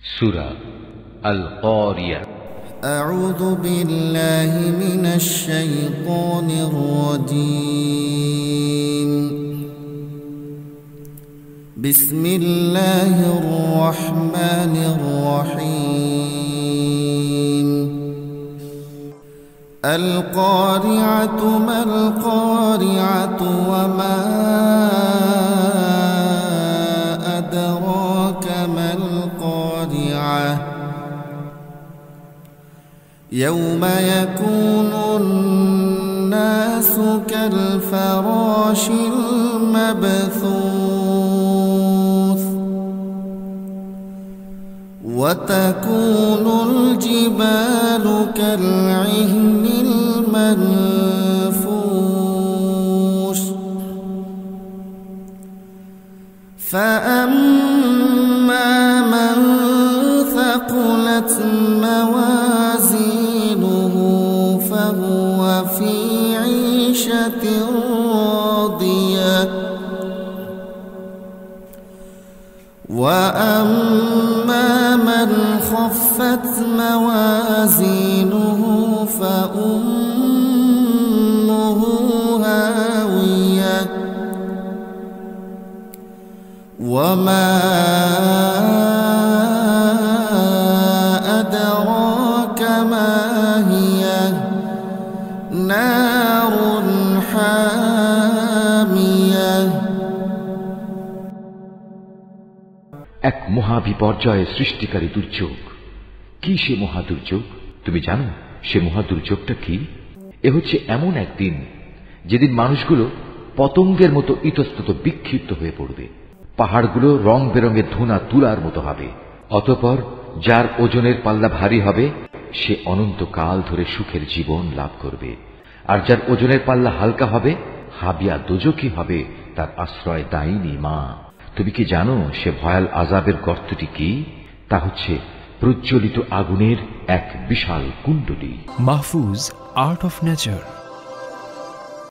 সূরা আল কারিয়া। আউযু বিল্লাহি মিনাশ শাইতানির রাজীম। বিসমিল্লাহির রহমানির রহিম। আল কারিআতু মাল কারিআতু ওয়া মা আদরাকা মাল কারিআহ। يوم يكون الناس كالفراش المبثوث وتكون الجبال كالعهن المنفوش فأما من ثقلت موازينه فهو في عيشة راضية وأما من خفت موازينه فأمه هاوية وما أدراك ما هي نار حامية। এক মহাবিপর্যয় সৃষ্টিকারী দুর্যোগ। কি সে মহাদুর্যোগ? তুমি জানো সে মহাদুর্যোগটা কি? এ হচ্ছে এমন একদিন যেদিন মানুষগুলো পতঙ্গের মতো ইতস্তত বিক্ষিপ্ত হয়ে পড়বে, পাহাড়গুলো রং বেরঙের ধুনা তুলার মতো হবে। অতঃপর যার ওজনের পাল্লা ভারী হবে সে অনন্তকাল ধরে সুখের জীবন লাভ করবে, আর যার ওজনের পাল্লা হালকা হবে হাবিয়া দোজখী হবে তার আশ্রয় দায়িনী মা। তুমি কি জানো সে ভয়াল আযাবের গর্তটি কি? তা হচ্ছে প্রজ্বলিত আগুনের এক বিশাল কুণ্ডলী। Mahfuz, art of nature.